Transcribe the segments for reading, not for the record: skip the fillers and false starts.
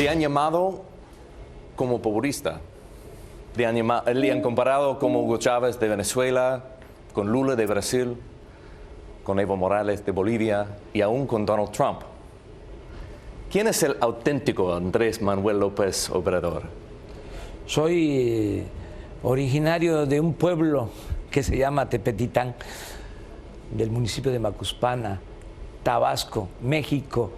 Le han llamado como populista. Le han comparado con Hugo Chávez de Venezuela, con Lula de Brasil, con Evo Morales de Bolivia y aún con Donald Trump. ¿Quién es el auténtico Andrés Manuel López Obrador? Soy originario de un pueblo que se llama Tepetitán, del municipio de Macuspana, Tabasco, México,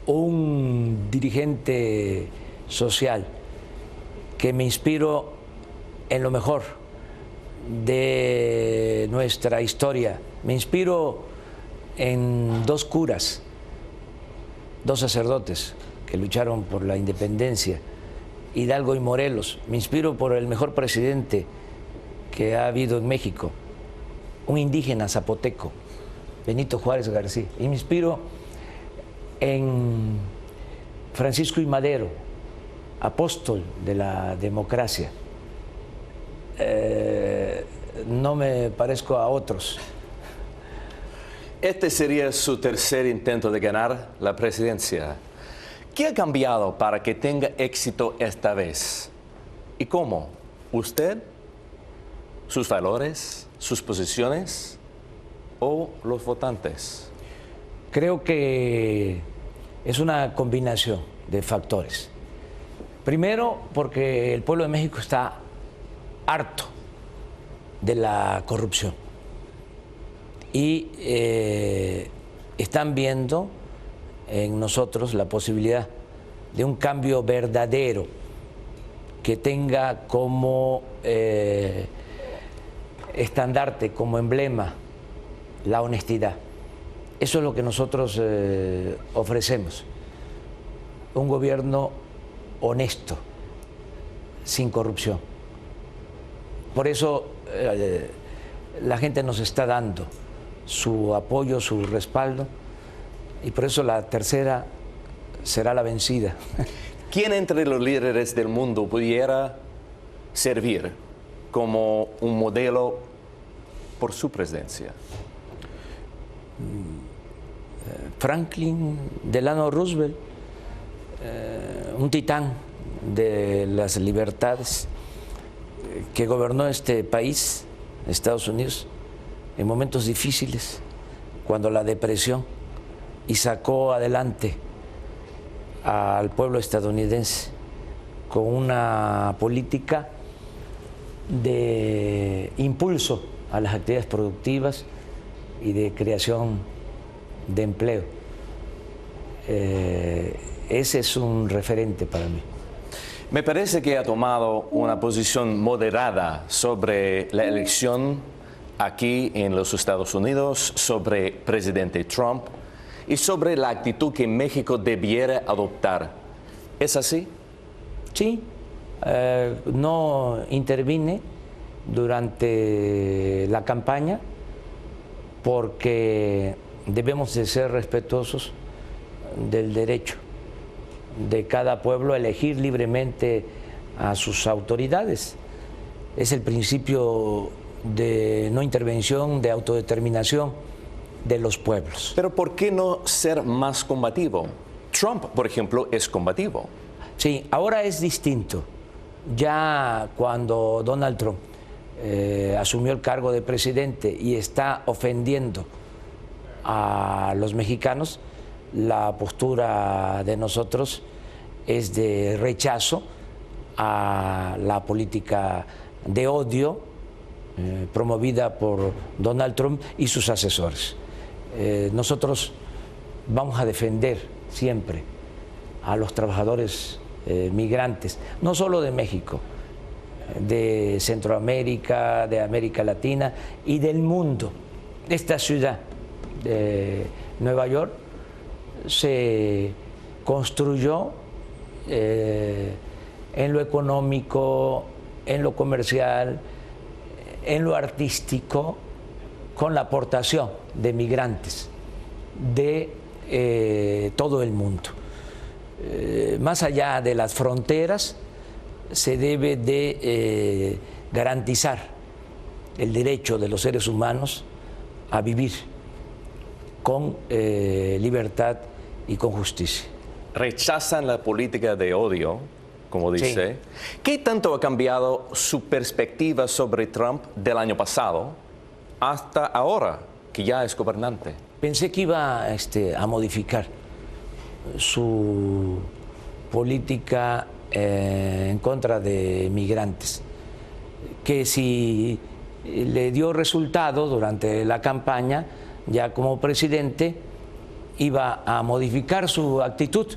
un dirigente social que me inspiró en lo mejor de nuestra historia. Me inspiro en dos curas, dos sacerdotes que lucharon por la independencia, Hidalgo y Morelos. Me inspiro por el mejor presidente que ha habido en México, un indígena zapoteco, Benito Juárez García. Y me inspiro en Francisco I. Madero, apóstol de la democracia. No me parezco a otros. Este sería su tercer intento de ganar la presidencia. ¿Qué ha cambiado para que tenga éxito esta vez? ¿Y cómo? ¿Usted? ¿Sus valores? ¿Sus posiciones? ¿O los votantes? Creo que es una combinación de factores. Primero, porque el pueblo de México está harto de la corrupción y están viendo en nosotros la posibilidad de un cambio verdadero que tenga como estandarte, como emblema, la honestidad. Eso es lo que nosotros ofrecemos, un gobierno honesto, sin corrupción. Por eso la gente nos está dando su apoyo, su respaldo, y por eso la tercera será la vencida. ¿Quién entre los líderes del mundo pudiera servir como un modelo por su presidencia? Franklin Delano Roosevelt, un titán de las libertades, que gobernó este país, Estados Unidos, en momentos difíciles, cuando la depresión, y sacó adelante al pueblo estadounidense con una política de impulso a las actividades productivas y de creación de empleo. Ese es un referente para mí. Me parece que ha tomado una posición moderada sobre la elección aquí en los Estados Unidos, sobre el presidente Trump y sobre la actitud que México debiera adoptar. ¿Es así? Sí, no intervine durante la campaña porque debemos de ser respetuosos del derecho de cada pueblo a elegir libremente a sus autoridades. Es el principio de no intervención, de autodeterminación de los pueblos. Pero ¿por qué no ser más combativo? Trump, por ejemplo, es combativo. Sí, ahora es distinto. Ya cuando Donald Trump asumió el cargo de presidente y está ofendiendo a los mexicanos, la postura de nosotros es de rechazo a la política de odio promovida por Donald Trump y sus asesores. Nosotros vamos a defender siempre a los trabajadores migrantes, no solo de México, de Centroamérica, de América Latina y del mundo. Esta ciudad de Nueva York se construyó en lo económico, en lo comercial, en lo artístico, con la aportación de migrantes de todo el mundo. Más allá de las fronteras, se debe de garantizar el derecho de los seres humanos a vivir con libertad y con justicia. rechazan la política de odio, como dice. Sí. ¿Qué tanto ha cambiado su perspectiva sobre Trump del año pasado hasta ahora, que ya es gobernante? Pensé que iba a modificar su política en contra de migrantes, que si le dio resultado durante la campaña, ya como presidente, iba a modificar su actitud,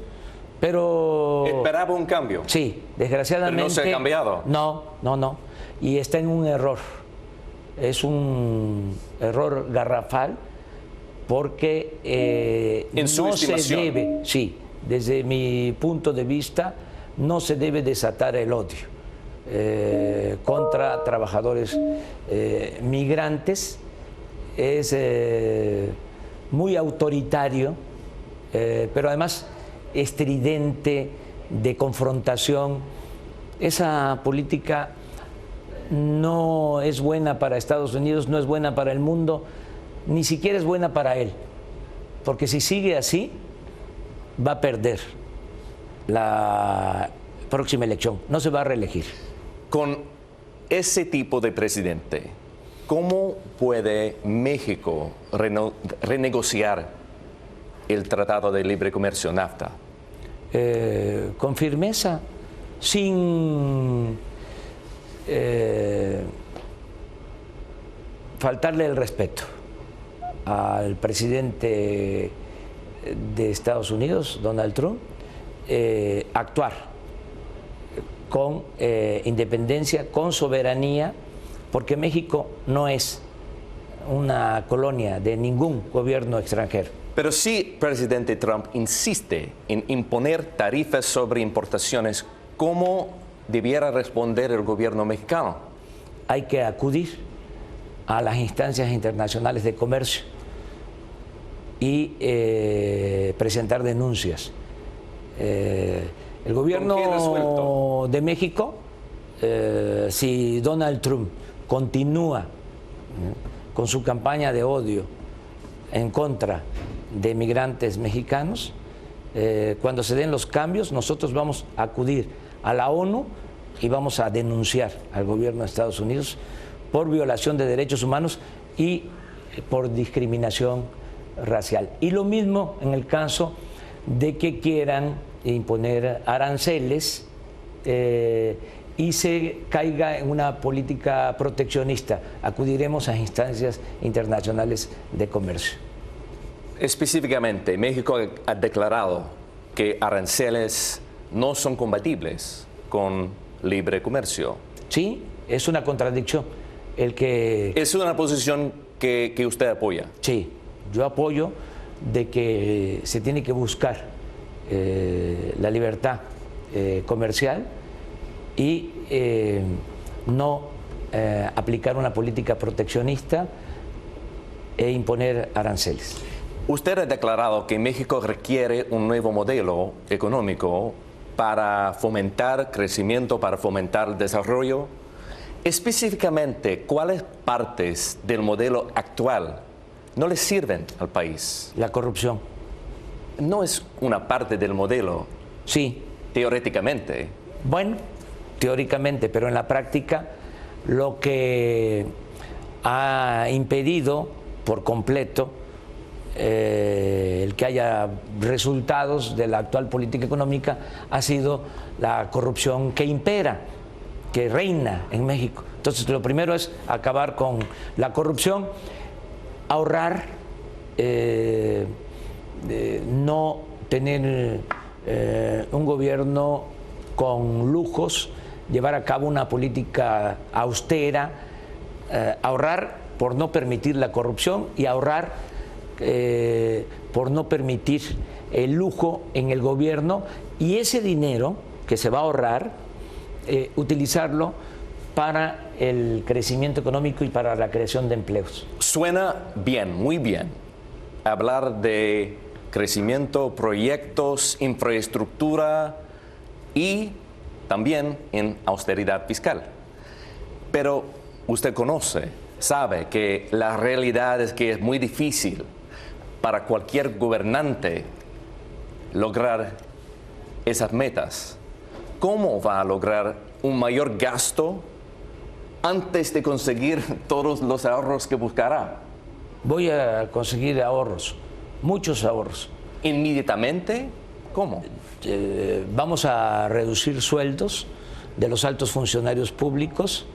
pero... ¿Esperaba un cambio? Sí, desgraciadamente... ¿Pero no se ha cambiado? No, y está en un error, es un error garrafal, porque no se debe, sí, desde mi punto de vista, no se debe desatar el odio contra trabajadores migrantes. Es muy autoritario, pero además estridente, de confrontación. Esa política no es buena para Estados Unidos, no es buena para el mundo, ni siquiera es buena para él, porque si sigue así va a perder la próxima elección, no se va a reelegir. Con ese tipo de presidente, ¿cómo puede México renegociar el Tratado de Libre Comercio, NAFTA? Con firmeza, sin faltarle el respeto al presidente de Estados Unidos, Donald Trump, actuar con independencia, con soberanía, porque México no es una colonia de ningún gobierno extranjero. Pero si presidente Trump insiste en imponer tarifas sobre importaciones, ¿cómo debiera responder el gobierno mexicano? Hay que acudir a las instancias internacionales de comercio y presentar denuncias. El gobierno de México, si Donald Trump continúa con su campaña de odio en contra de migrantes mexicanos, cuando se den los cambios, nosotros vamos a acudir a la ONU y vamos a denunciar al gobierno de Estados Unidos por violación de derechos humanos y por discriminación racial. Y lo mismo en el caso de que quieran imponer aranceles y se caiga en una política proteccionista. Acudiremos a instancias internacionales de comercio. Específicamente, México ha declarado que aranceles no son compatibles con libre comercio. Sí, es una contradicción. ¿Es una posición que usted apoya? Sí, yo apoyo de que se tiene que buscar la libertad comercial y no aplicar una política proteccionista e imponer aranceles. Usted ha declarado que México requiere un nuevo modelo económico para fomentar crecimiento, para fomentar desarrollo. Específicamente, ¿cuáles partes del modelo actual no le sirven al país? La corrupción. ¿No es una parte del modelo? Sí. Teóricamente. Bueno, teóricamente, pero en la práctica lo que ha impedido por completo el que haya resultados de la actual política económica ha sido la corrupción que impera, que reina en México. Entonces, lo primero es acabar con la corrupción, ahorrar, no tener un gobierno con lujos, llevar a cabo una política austera, ahorrar por no permitir la corrupción y ahorrar por no permitir el lujo en el gobierno, y ese dinero que se va a ahorrar, utilizarlo para el crecimiento económico y para la creación de empleos. Suena bien, muy bien, hablar de crecimiento, proyectos, infraestructura y también en austeridad fiscal. Pero usted conoce, sabe que la realidad es que es muy difícil para cualquier gobernante lograr esas metas, ¿cómo va a lograr un mayor gasto antes de conseguir todos los ahorros que buscará? Voy a conseguir ahorros, muchos ahorros. ¿Inmediatamente? ¿Cómo? Vamos a reducir sueldos de los altos funcionarios públicos.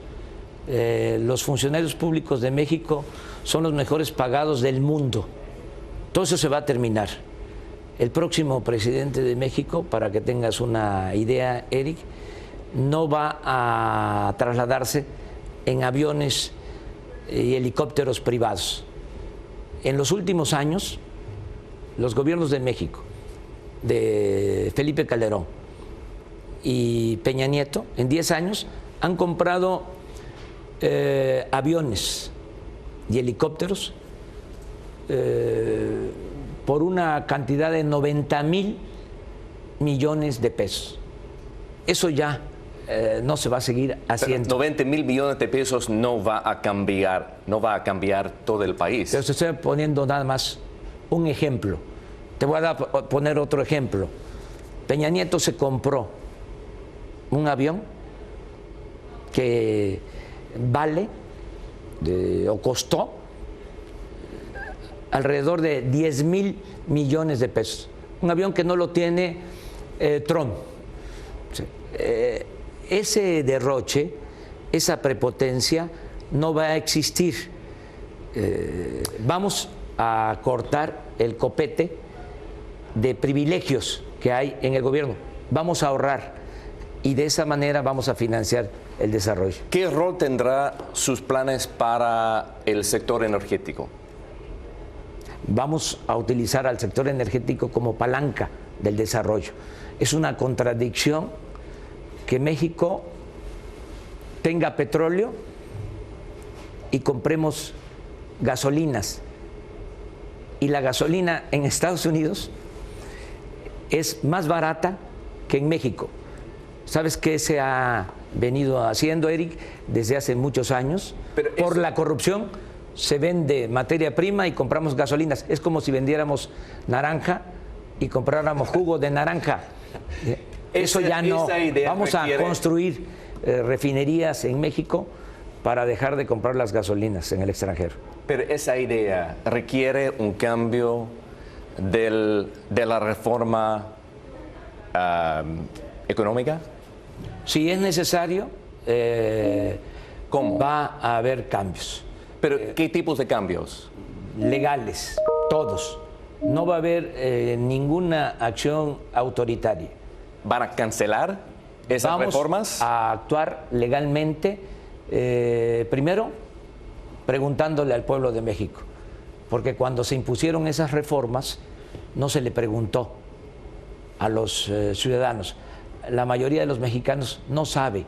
Los funcionarios públicos de México son los mejores pagados del mundo. Todo eso se va a terminar. El próximo presidente de México, para que tengas una idea, Eric, no va a trasladarse en aviones y helicópteros privados. En los últimos años, los gobiernos de México, de Felipe Calderón y Peña Nieto, en 10 años han comprado aviones y helicópteros por una cantidad de 90,000 millones de pesos. Eso ya no se va a seguir haciendo. Pero 90,000 millones de pesos no va a cambiar todo el país. Pero te estoy poniendo nada más un ejemplo. Te voy a poner otro ejemplo. Peña Nieto se compró un avión que vale o costó alrededor de 10,000 millones de pesos. Un avión que no lo tiene Trump. Ese derroche, esa prepotencia no va a existir. Vamos a cortar el copete de privilegios que hay en el gobierno. Vamos a ahorrar y de esa manera vamos a financiar el desarrollo. ¿Qué rol tendrá sus planes para el sector energético? Vamos a utilizar al sector energético como palanca del desarrollo. Es una contradicción que México tenga petróleo y compremos gasolinas. Y la gasolina en Estados Unidos es más barata que en México. ¿Sabes qué se ha venido haciendo, Eric, desde hace muchos años? Por la corrupción se vende materia prima y compramos gasolinas. Es como si vendiéramos naranja y compráramos jugo de naranja. Eso ya no. Vamos a construir refinerías en México para dejar de comprar las gasolinas en el extranjero. Pero esa idea requiere un cambio de la reforma económica. Si es necesario, ¿Cómo? va a haber cambios. ¿Pero qué tipos de cambios? Legales, todos. No va a haber ninguna acción autoritaria. ¿Van a cancelar esas reformas? Vamos a actuar legalmente, primero preguntándole al pueblo de México, porque cuando se impusieron esas reformas no se le preguntó a los ciudadanos. La mayoría de los mexicanos no sabe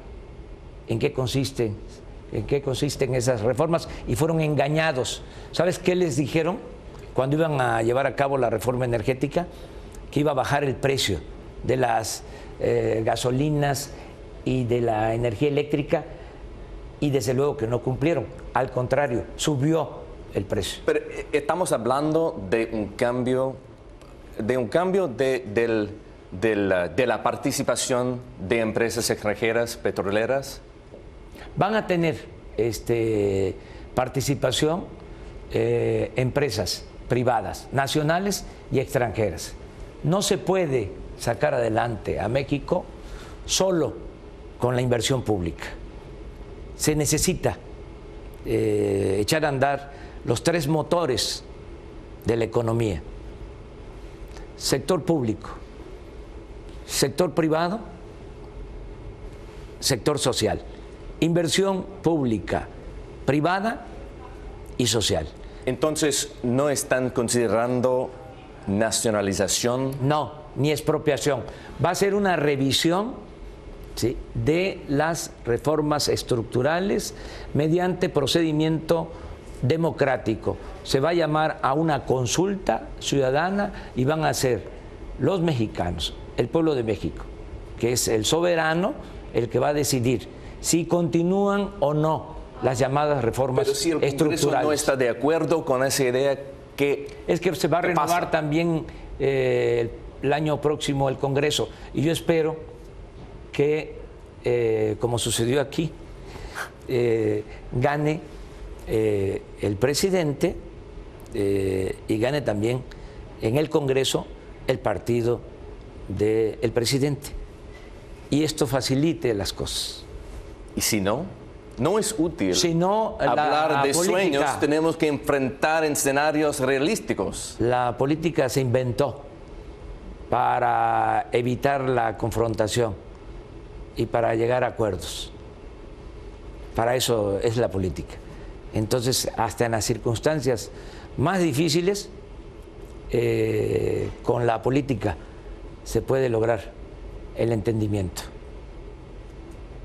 en qué consisten esas reformas y fueron engañados. ¿Sabes qué les dijeron cuando iban a llevar a cabo la reforma energética? Que iba a bajar el precio de las gasolinas y de la energía eléctrica, y desde luego que no cumplieron. Al contrario, subió el precio. Pero estamos hablando de un cambio de la participación de empresas extranjeras petroleras. Van a tener participación empresas privadas, nacionales y extranjeras. No se puede sacar adelante a México solo con la inversión pública. Se necesita echar a andar los tres motores de la economía: sector público, sector privado, sector social. Inversión pública, privada y social. Entonces, ¿no están considerando nacionalización? No, ni expropiación. Va a ser una revisión, ¿sí?, de las reformas estructurales mediante procedimiento democrático. Se va a llamar a una consulta ciudadana y van a ser los mexicanos, el pueblo de México, que es el soberano, el que va a decidir si continúan o no las llamadas reformas estructurales. Pero si el Congreso no está de acuerdo con esa idea, es que se va a renovar también el el año próximo el Congreso. Y yo espero que, como sucedió aquí, gane el presidente y gane también en el Congreso el partido del presidente. Y esto facilite las cosas. Y si no, no es útil Si no, hablar de política, sueños, tenemos que enfrentar escenarios realísticos. La política se inventó para evitar la confrontación y para llegar a acuerdos. Para eso es la política. Entonces, hasta en las circunstancias más difíciles, con la política se puede lograr el entendimiento.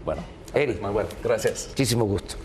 Bueno, Eric, Manuel, gracias. muchísimo gusto.